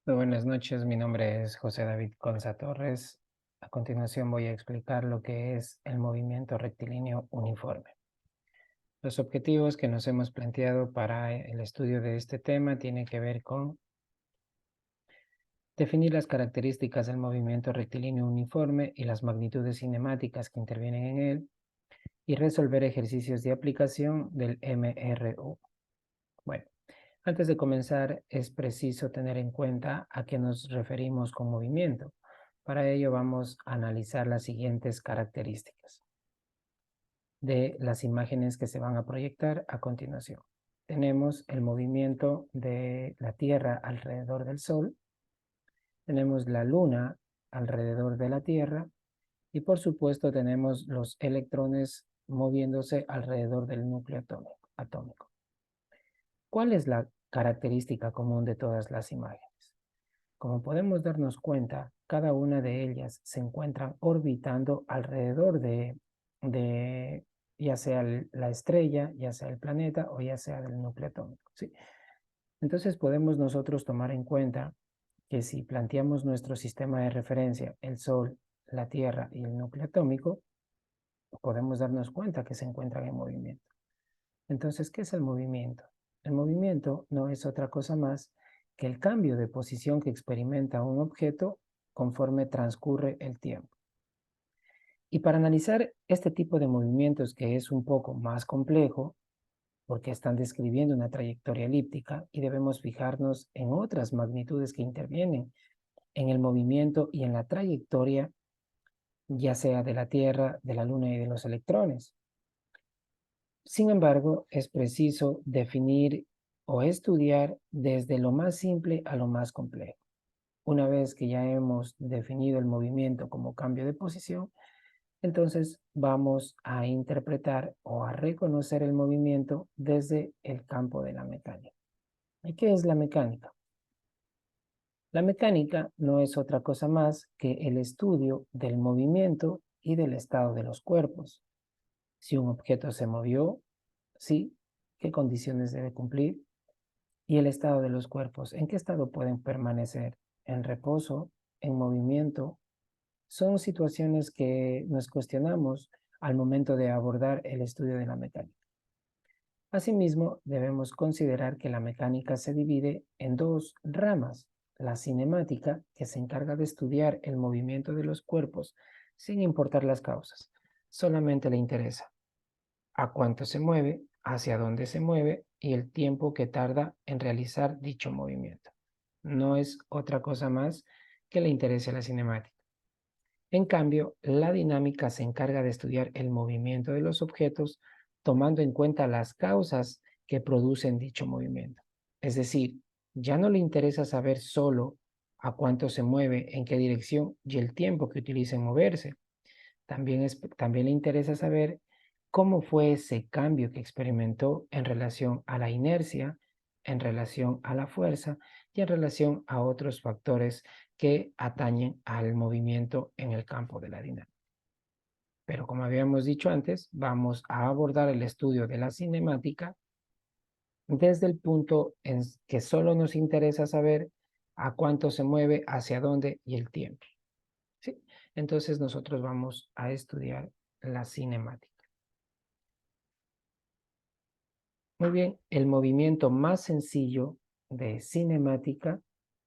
Muy buenas noches, mi nombre es José David Conza Torres. A continuación voy a explicar lo que es el movimiento rectilíneo uniforme. Los objetivos que nos hemos planteado para el estudio de este tema tienen que ver con definir las características del movimiento rectilíneo uniforme y las magnitudes cinemáticas que intervienen en él, y resolver ejercicios de aplicación del MRU. Bueno, antes de comenzar, es preciso tener en cuenta a qué nos referimos con movimiento. Para ello vamos a analizar las siguientes características de las imágenes que se van a proyectar a continuación. Tenemos el movimiento de la Tierra alrededor del Sol, tenemos la Luna alrededor de la Tierra y por supuesto tenemos los electrones moviéndose alrededor del núcleo atómico. ¿Cuál es la característica común de todas las imágenes? Como podemos darnos cuenta, cada una de ellas se encuentran orbitando alrededor de ya sea la estrella, ya sea el planeta o ya sea del núcleo atómico, ¿sí? Entonces podemos nosotros tomar en cuenta que si planteamos nuestro sistema de referencia, el Sol, la Tierra y el núcleo atómico, podemos darnos cuenta que se encuentran en movimiento. Entonces, ¿qué es el movimiento? El movimiento no es otra cosa más que el cambio de posición que experimenta un objeto conforme transcurre el tiempo. Y para analizar este tipo de movimientos, que es un poco más complejo, porque están describiendo una trayectoria elíptica y debemos fijarnos en otras magnitudes que intervienen en el movimiento y en la trayectoria, ya sea de la Tierra, de la Luna y de los electrones. Sin embargo, es preciso definir o estudiar desde lo más simple a lo más complejo. Una vez que ya hemos definido el movimiento como cambio de posición, entonces vamos a interpretar o a reconocer el movimiento desde el campo de la mecánica. ¿Y qué es la mecánica? La mecánica no es otra cosa más que el estudio del movimiento y del estado de los cuerpos. Si un objeto se movió, sí, qué condiciones debe cumplir, y el estado de los cuerpos, en qué estado pueden permanecer, en reposo, en movimiento. Son situaciones que nos cuestionamos al momento de abordar el estudio de la mecánica. Asimismo, debemos considerar que la mecánica se divide en dos ramas: la cinemática, que se encarga de estudiar el movimiento de los cuerpos sin importar las causas, solamente le interesa a cuánto se mueve, hacia dónde se mueve y el tiempo que tarda en realizar dicho movimiento. No es otra cosa más que le interese a la cinemática. En cambio, la dinámica se encarga de estudiar el movimiento de los objetos tomando en cuenta las causas que producen dicho movimiento. Es decir, ya no le interesa saber solo a cuánto se mueve, en qué dirección y el tiempo que utiliza en moverse. También le interesa saber cómo fue ese cambio que experimentó en relación a la inercia, en relación a la fuerza y en relación a otros factores que atañen al movimiento en el campo de la dinámica. Pero como habíamos dicho antes, vamos a abordar el estudio de la cinemática desde el punto en que solo nos interesa saber a cuánto se mueve, hacia dónde y el tiempo. ¿Sí? Entonces nosotros vamos a estudiar la cinemática. Muy bien, el movimiento más sencillo de cinemática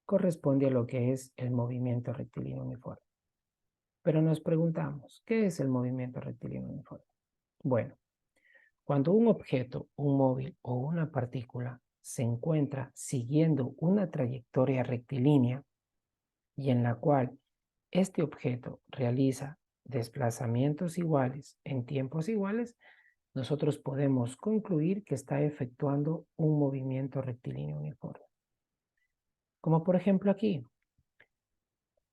corresponde a lo que es el movimiento rectilíneo uniforme. Pero nos preguntamos, ¿qué es el movimiento rectilíneo uniforme? Bueno, cuando un objeto, un móvil o una partícula se encuentra siguiendo una trayectoria rectilínea y en la cual este objeto realiza desplazamientos iguales en tiempos iguales, nosotros podemos concluir que está efectuando un movimiento rectilíneo uniforme. Como por ejemplo aquí,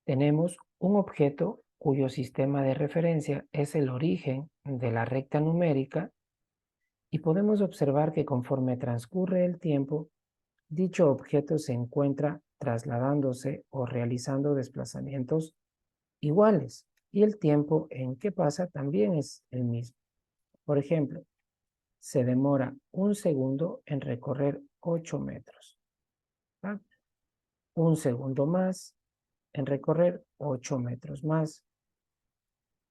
tenemos un objeto cuyo sistema de referencia es el origen de la recta numérica y podemos observar que conforme transcurre el tiempo, dicho objeto se encuentra trasladándose o realizando desplazamientos iguales y el tiempo en que pasa también es el mismo. Por ejemplo, se demora 1 segundo en recorrer 8 metros. ¿Va? 1 segundo más en recorrer 8 metros más.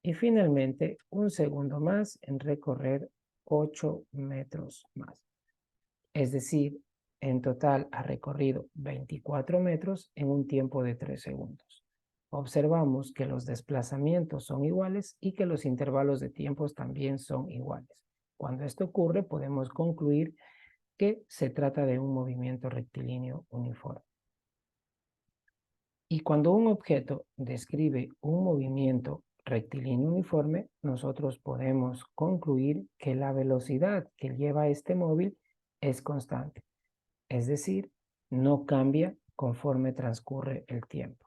Y finalmente, 1 segundo más en recorrer 8 metros más. Es decir, en total ha recorrido 24 metros en un tiempo de 3 segundos. Observamos que los desplazamientos son iguales y que los intervalos de tiempos también son iguales. Cuando esto ocurre, podemos concluir que se trata de un movimiento rectilíneo uniforme. Y cuando un objeto describe un movimiento rectilíneo uniforme, nosotros podemos concluir que la velocidad que lleva este móvil es constante. Es decir, no cambia conforme transcurre el tiempo.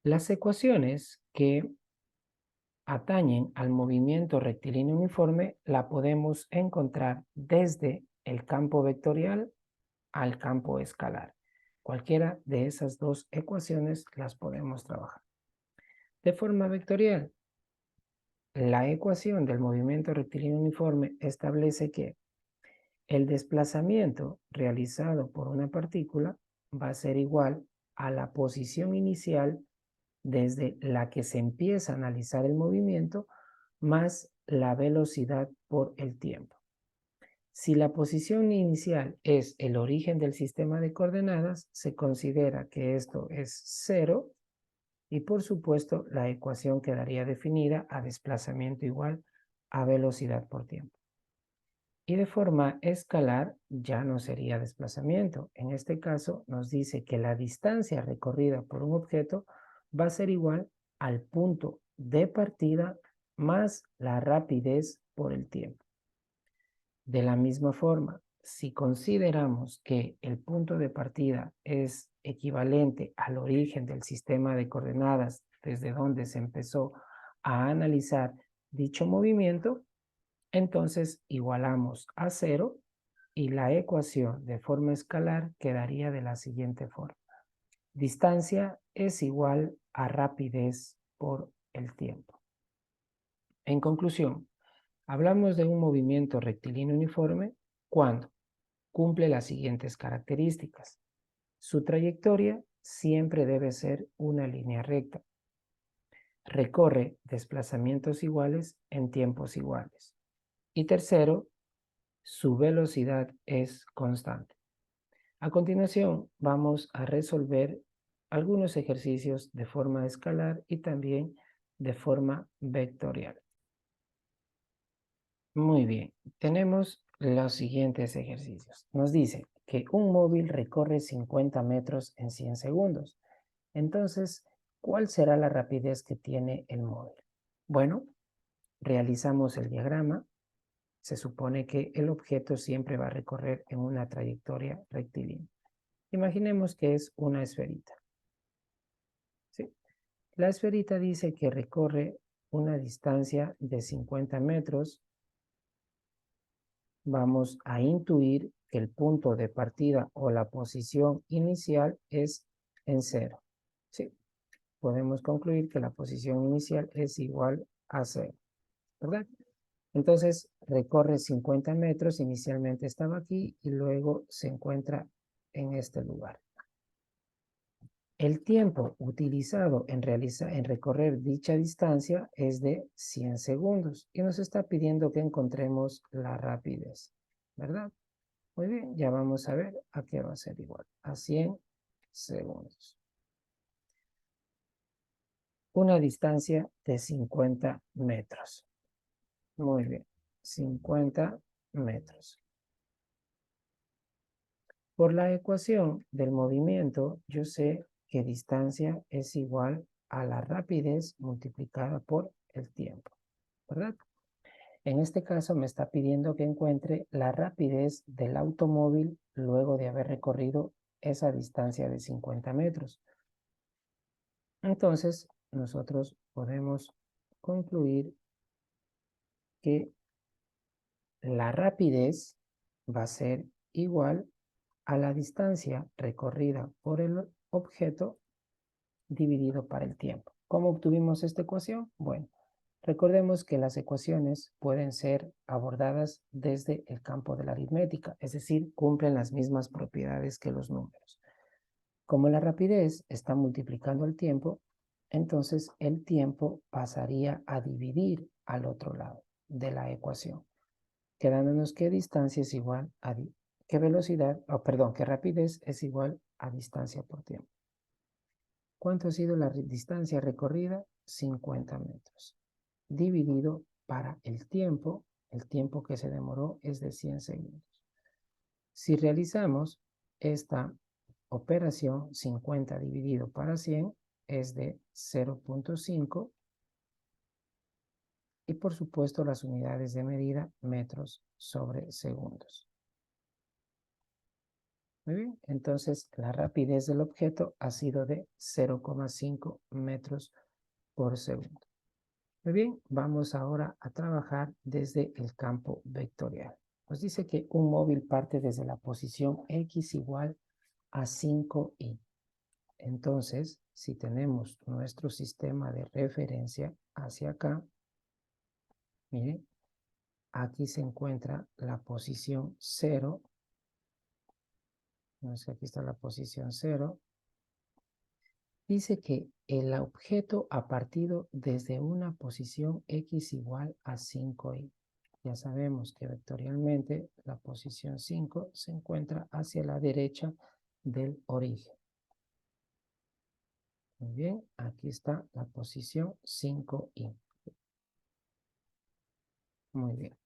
Las ecuaciones que atañen al movimiento rectilíneo uniforme la podemos encontrar desde el campo vectorial al campo escalar. Cualquiera de esas dos ecuaciones las podemos trabajar. De forma vectorial, la ecuación del movimiento rectilíneo uniforme establece que el desplazamiento realizado por una partícula va a ser igual a la posición inicial desde la que se empieza a analizar el movimiento más la velocidad por el tiempo. Si la posición inicial es el origen del sistema de coordenadas, se considera que esto es 0 y por supuesto la ecuación quedaría definida a desplazamiento igual a velocidad por tiempo. Y de forma escalar ya no sería desplazamiento. En este caso nos dice que la distancia recorrida por un objeto va a ser igual al punto de partida más la rapidez por el tiempo. De la misma forma, si consideramos que el punto de partida es equivalente al origen del sistema de coordenadas desde donde se empezó a analizar dicho movimiento, entonces igualamos a 0 y la ecuación de forma escalar quedaría de la siguiente forma. Distancia es igual a rapidez por el tiempo. En conclusión, hablamos de un movimiento rectilíneo uniforme cuando cumple las siguientes características. Su trayectoria siempre debe ser una línea recta. Recorre desplazamientos iguales en tiempos iguales. Y tercero, su velocidad es constante. A continuación, vamos a resolver algunos ejercicios de forma escalar y también de forma vectorial. Muy bien, tenemos los siguientes ejercicios. Nos dice que un móvil recorre 50 metros en 100 segundos. Entonces, ¿cuál será la rapidez que tiene el móvil? Bueno, realizamos el diagrama. Se supone que el objeto siempre va a recorrer en una trayectoria rectilínea. Imaginemos que es una esferita. ¿Sí? La esferita dice que recorre una distancia de 50 metros. Vamos a intuir que el punto de partida o la posición inicial es en 0. ¿Sí? Podemos concluir que la posición inicial es igual a 0, ¿verdad? Entonces recorre 50 metros, inicialmente estaba aquí y luego se encuentra en este lugar. El tiempo utilizado en recorrer dicha distancia es de 100 segundos y nos está pidiendo que encontremos la rapidez, ¿verdad? Muy bien, ya vamos a ver a qué va a ser igual, a 100 segundos. Una distancia de 50 metros. Muy bien, 50 metros. Por la ecuación del movimiento, yo sé que distancia es igual a la rapidez multiplicada por el tiempo, ¿verdad? En este caso me está pidiendo que encuentre la rapidez del automóvil luego de haber recorrido esa distancia de 50 metros. Entonces, nosotros podemos concluir que la rapidez va a ser igual a la distancia recorrida por el objeto dividido para el tiempo. ¿Cómo obtuvimos esta ecuación? Bueno, Recordemos que las ecuaciones pueden ser abordadas desde el campo de la aritmética, es decir, cumplen las mismas propiedades que los números. Como la rapidez está multiplicando el tiempo, entonces el tiempo pasaría a dividir al otro lado de la ecuación, quedándonos que distancia es igual a que velocidad, que rapidez es igual a distancia por tiempo. ¿Cuánto ha sido la distancia recorrida? 50 metros. Dividido para el tiempo que se demoró es de 100 segundos. Si realizamos esta operación, 50 dividido para 100 es de 0.5 y por supuesto las unidades de medida metros sobre segundos. Muy bien, entonces la rapidez del objeto ha sido de 0,5 metros por segundo. Muy bien, vamos ahora a trabajar desde el campo vectorial. Nos dice que un móvil parte desde la posición X igual a 5i. Entonces, si tenemos nuestro sistema de referencia hacia acá, miren, aquí se encuentra la posición 0. Aquí está la posición 0. Dice que el objeto ha partido desde una posición X igual a 5i. Ya sabemos que vectorialmente la posición 5 se encuentra hacia la derecha del origen. Muy bien, aquí está la posición 5i. Muy bien.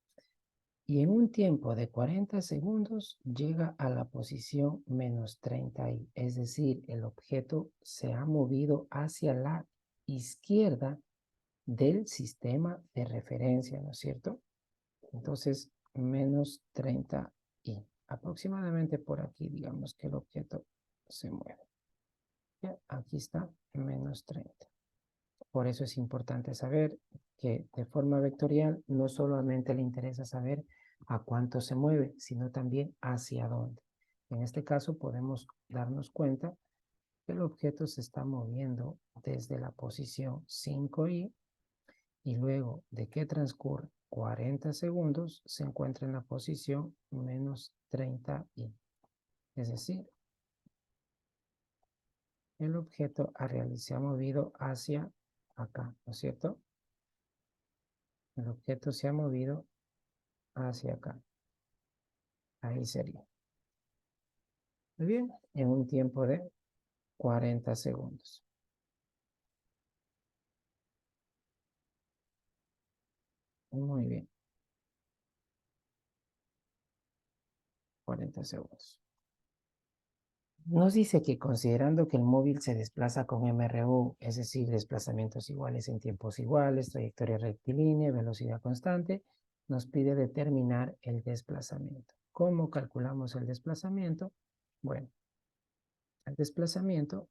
Y en un tiempo de 40 segundos llega a la posición menos 30i. Es decir, el objeto se ha movido hacia la izquierda del sistema de referencia, ¿no es cierto? Entonces, menos 30i. Aproximadamente por aquí, digamos que el objeto se mueve. Ya, aquí está, menos 30. Por eso es importante saber que de forma vectorial no solamente le interesa saber a cuánto se mueve, sino también hacia dónde. En este caso podemos darnos cuenta que el objeto se está moviendo desde la posición 5i y luego de que transcurre 40 segundos se encuentra en la posición menos 30i. Es decir, el objeto se ha movido hacia acá, ¿no es cierto? El objeto se ha movido hacia acá. Ahí sería. Muy bien, en un tiempo de 40 segundos. Muy bien. 40 segundos. Nos dice que considerando que el móvil se desplaza con MRU, es decir, desplazamientos iguales en tiempos iguales, trayectoria rectilínea, velocidad constante, nos pide determinar el desplazamiento. ¿Cómo calculamos el desplazamiento? Bueno, el desplazamiento,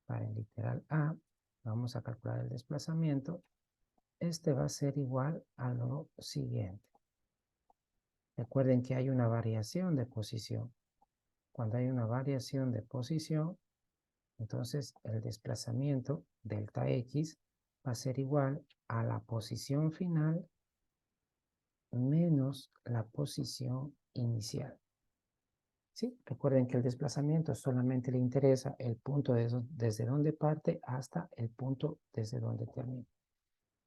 para el literal A, vamos a calcular el desplazamiento. Este va a ser igual a lo siguiente. Recuerden que hay una variación de posición. Cuando hay una variación de posición, entonces el desplazamiento delta X va a ser igual a la posición final menos la posición inicial. ¿Sí? Recuerden que el desplazamiento solamente le interesa el punto desde donde parte hasta el punto desde donde termina.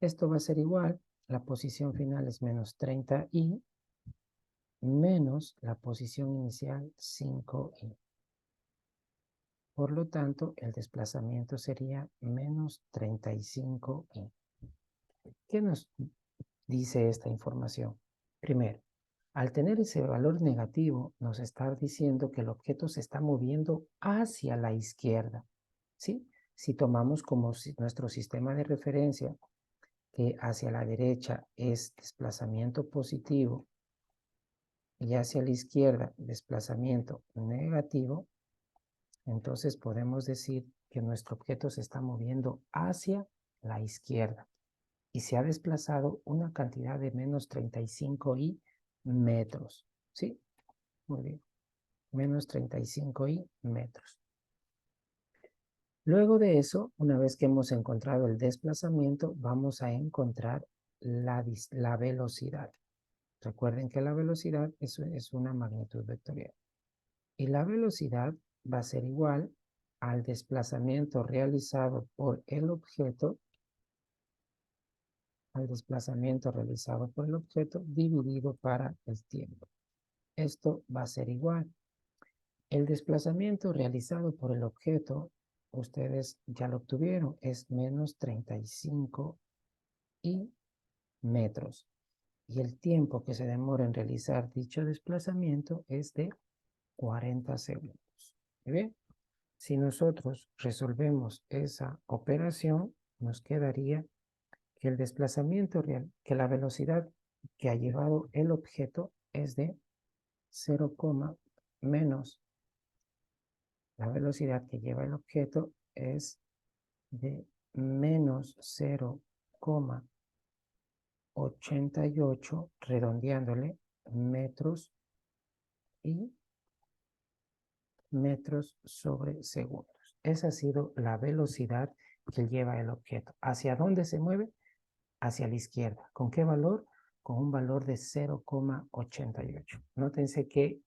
Esto va a ser igual, la posición final es menos 30i menos la posición inicial 5i. Por lo tanto, el desplazamiento sería menos 35i. ¿Qué nos dice esta información? Primero, al tener ese valor negativo, nos está diciendo que el objeto se está moviendo hacia la izquierda. ¿Sí? Si tomamos como nuestro sistema de referencia que hacia la derecha es desplazamiento positivo y hacia la izquierda desplazamiento negativo, entonces podemos decir que nuestro objeto se está moviendo hacia la izquierda y se ha desplazado una cantidad de menos 35i metros. ¿Sí? Muy bien. Menos 35i metros. Luego de eso, una vez que hemos encontrado el desplazamiento, vamos a encontrar la velocidad. Recuerden que la velocidad es una magnitud vectorial. Y la velocidad va a ser igual al desplazamiento realizado por el objeto, dividido para el tiempo. Esto va a ser igual. El desplazamiento realizado por el objeto, ustedes ya lo obtuvieron, es menos 35 y metros. Y el tiempo que se demora en realizar dicho desplazamiento es de 40 segundos. ¿Muy bien? Si nosotros resolvemos esa operación, nos quedaría que el desplazamiento real, que la velocidad que ha llevado el objeto es de 0, menos la velocidad que lleva el objeto es de menos 0,88, redondeándole, metros y metros sobre segundos. Esa ha sido la velocidad que lleva el objeto. ¿Hacia dónde se mueve? Hacia la izquierda. ¿Con qué valor? Con un valor de 0,88. Nótense que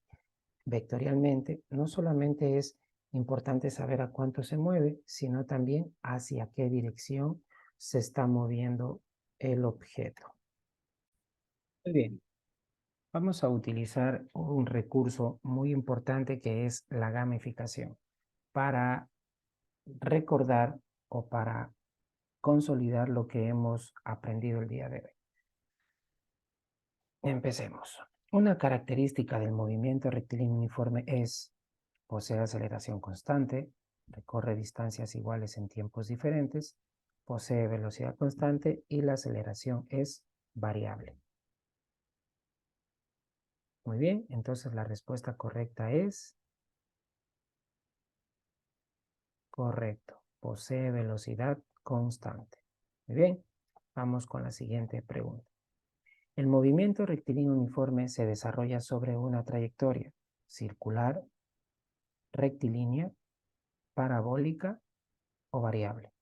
vectorialmente no solamente es importante saber a cuánto se mueve, sino también hacia qué dirección se está moviendo el objeto. Muy bien, vamos a utilizar un recurso muy importante que es la gamificación para recordar o para consolidar lo que hemos aprendido el día de hoy. Empecemos. Una característica del movimiento rectilíneo uniforme es: posee aceleración constante, recorre distancias iguales en tiempos diferentes, posee velocidad constante y la aceleración es variable. Muy bien, entonces la respuesta correcta es correcto. Posee velocidad constante. Muy bien, vamos con la siguiente pregunta. El movimiento rectilíneo uniforme se desarrolla sobre una trayectoria circular, rectilínea, parabólica o variable.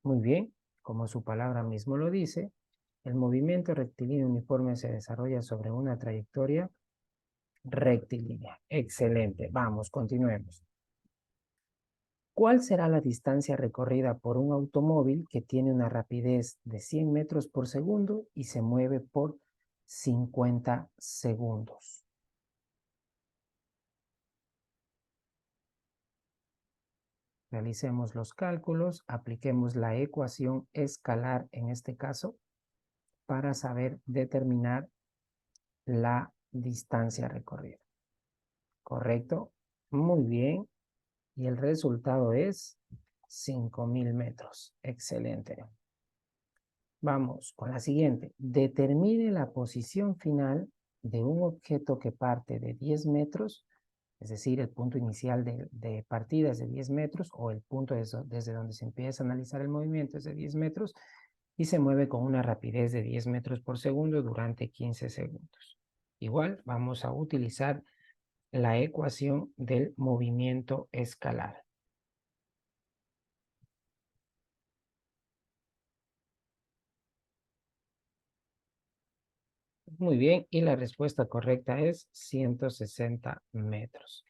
Muy bien, como su palabra mismo lo dice, el movimiento rectilíneo uniforme se desarrolla sobre una trayectoria rectilínea. Excelente. Vamos, continuemos. ¿Cuál será la distancia recorrida por un automóvil que tiene una rapidez de 100 metros por segundo y se mueve por 50 segundos? Realicemos los cálculos, apliquemos la ecuación escalar en este caso para saber determinar la distancia recorrida. ¿Correcto? Muy bien. Y el resultado es 5.000 metros. Excelente. Vamos con la siguiente. Determine la posición final de un objeto que parte de 10 metros, es decir, el punto inicial de partida es de 10 metros, o el punto desde donde se empieza a analizar el movimiento es de 10 metros, y se mueve con una rapidez de 10 metros por segundo durante 15 segundos. Igual vamos a utilizar la ecuación del movimiento escalar. Muy bien, y la respuesta correcta es 160 metros.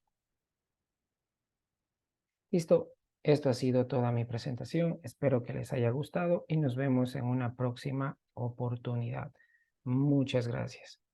Listo, esto ha sido toda mi presentación. Espero que les haya gustado y nos vemos en una próxima oportunidad. Muchas gracias.